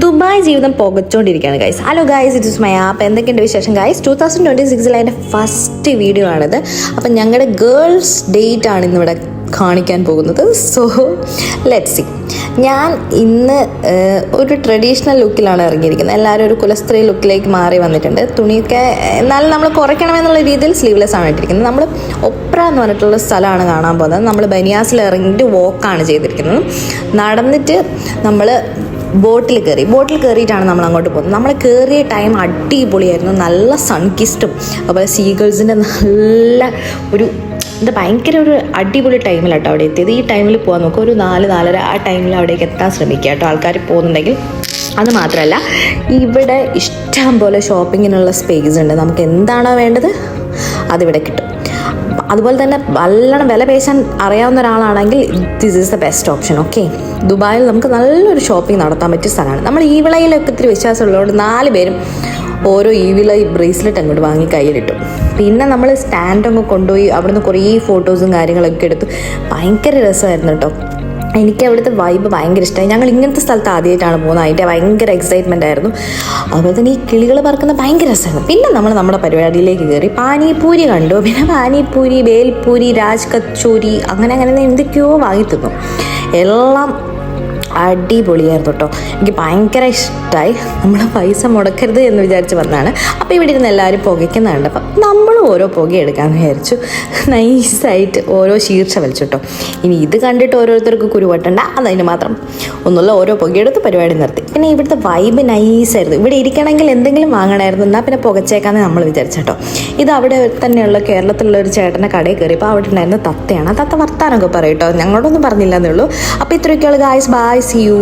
Dubai ജീവിതം പുകച്ചുകൊണ്ടിരിക്കുകയാണ് guys. Hello guys, it is my app. എന്തൊക്കെയുണ്ട് വിശേഷം ഗൈസ്? 2026 എൻ്റെ ഫസ്റ്റ് വീഡിയോ ആണിത്. അപ്പം ഞങ്ങളുടെ ഗേൾസ് ഡേറ്റ് ആണ് ഇന്നിവിടെ കാണിക്കാൻ പോകുന്നത്. So let's C. ഞാൻ ഇന്ന് ഒരു ട്രഡീഷണൽ ലുക്കിലാണ് ഇറങ്ങിയിരിക്കുന്നത്. എല്ലാവരും ഒരു കുലസ്ത്രീ ലുക്കിലേക്ക് മാറി വന്നിട്ടുണ്ട്. തുണിയൊക്കെ എന്നാലും നമ്മൾ കുറയ്ക്കണമെന്നുള്ള രീതിയിൽ സ്ലീവ്ലെസ് ആണ് ഇട്ടിരിക്കുന്നത്. നമ്മൾ ഒപ്ര എന്ന് പറഞ്ഞിട്ടുള്ള സ്ഥലമാണ് കാണാൻ പോകുന്നത്. നമ്മൾ ബനിയാസിൽ ഇറങ്ങിയിട്ട് വോക്കാണ് ചെയ്തിരിക്കുന്നത്. നടന്നിട്ട് നമ്മൾ ബോട്ടിൽ കയറിയിട്ടാണ് നമ്മൾ അങ്ങോട്ട് പോകുന്നത്. നമ്മൾ കയറിയ ടൈം അടിപൊളിയായിരുന്നു. നല്ല സൺകിസ്റ്റും അതുപോലെ സീഗേൾസിൻ്റെ നല്ല ഒരു ഭയങ്കര ഒരു അടിപൊളി ടൈമിലാട്ടോ അവിടെ എത്തിയത്. ഈ ടൈമിൽ പോകാൻ നോക്കുക, ഒരു 4-4:30 ആ ടൈമിൽ അവിടേക്ക് എത്താൻ ശ്രമിക്കുക കേട്ടോ, ആൾക്കാർ പോകുന്നുണ്ടെങ്കിൽ. അത് മാത്രമല്ല, ഇവിടെ ഇഷ്ടം പോലെ ഷോപ്പിങ്ങിനുള്ള സ്പേസ് ഉണ്ട്. നമുക്ക് എന്താണോ വേണ്ടത് അതിവിടെ കിട്ടും. അതുപോലെ തന്നെ നല്ലോണം വില പേശാൻ അറിയാവുന്ന ഒരാളാണെങ്കിൽ this is the best option. Okay, ദുബായിൽ നമുക്ക് നല്ലൊരു ഷോപ്പിംഗ് നടത്താൻ പറ്റിയ സ്ഥലമാണ്. നമ്മൾ ഈ വിളയിലൊക്കെ ഒത്തിരി വിശ്വാസമുള്ളതുകൊണ്ട് 4 പേരും ഓരോ ഈ വിള ബ്രേസ്ലെറ്റ് അങ്ങോട്ട് വാങ്ങി കയ്യിലിട്ടു. പിന്നെ നമ്മൾ സ്റ്റാൻഡൊക്കെ കൊണ്ടുപോയി അവിടുന്ന് കുറേ ഫോട്ടോസും കാര്യങ്ങളൊക്കെ എടുത്തു. ഭയങ്കര രസമായിരുന്നു കേട്ടോ. എനിക്ക് അവിടുത്തെ വൈബ് ഭയങ്കര ഇഷ്ടമായി. ഞങ്ങൾ ഇങ്ങനത്തെ സ്ഥലത്ത് ആദ്യമായിട്ടാണ് പോകുന്നത്. അതിൻ്റെ ഭയങ്കര എക്സൈറ്റ്മെൻ്റ് ആയിരുന്നു. അതുപോലെ തന്നെ ഈ കിളികൾ പറക്കുന്ന ഭയങ്കര രസമായിരുന്നു. പിന്നെ നമ്മൾ നമ്മുടെ പരിപാടിയിലേക്ക് കയറി പാനിപൂരി കണ്ടു. പിന്നെ പാനിപൂരി, ബേൽപൂരി, രാജ് കച്ചോരി അങ്ങനെ എന്തൊക്കെയോ വാങ്ങി തിന്നു. എല്ലാം അടിപൊളിയായിരുന്നു കേട്ടോ. എനിക്ക് ഭയങ്കര ഇഷ്ടമായി. നമ്മൾ പൈസ മുടക്കരുത് എന്ന് വിചാരിച്ച് വന്നതാണ്. അപ്പോൾ ഇവിടെ ഇരുന്ന് എല്ലാവരും പുകയ്ക്കുന്നുണ്ട്. അപ്പം നമ്മളും ഓരോ പുക എടുക്കാമെന്ന് വിചാരിച്ചു. നൈസായിട്ട് ഓരോ ശീർഷ വലിച്ചു കേട്ടോ. ഇനി ഇത് കണ്ടിട്ട് ഓരോരുത്തർക്ക് കുരുവട്ടണ്ട, അതതിന് മാത്രം ഒന്നുമില്ല. ഓരോ പുകയെടുത്ത് പരിപാടി നിർത്തി. പിന്നെ ഇവിടുത്തെ വൈബ് നൈസായിരുന്നു. ഇവിടെ ഇരിക്കണമെങ്കിൽ എന്തെങ്കിലും വാങ്ങണമായിരുന്നു. എന്നാൽ പിന്നെ പുകച്ചേക്കാന്ന് നമ്മൾ വിചാരിച്ചു കേട്ടോ. ഇത് അവിടെ തന്നെയുള്ള കേരളത്തിലുള്ള ഒരു ചേട്ടൻ്റെ കടയിൽ കയറിയപ്പോൾ അവിടെ ഉണ്ടായിരുന്ന തത്തയാണ്. തത്ത വർത്താനൊക്കെ പറയും കേട്ടോ. ഞങ്ങളോടൊന്നും പറഞ്ഞില്ല എന്നേ ഉള്ളൂ. അപ്പോൾ ഇത്രയൊക്കെയുള്ള ഗായ്സ്, ബൈ, സീ യു.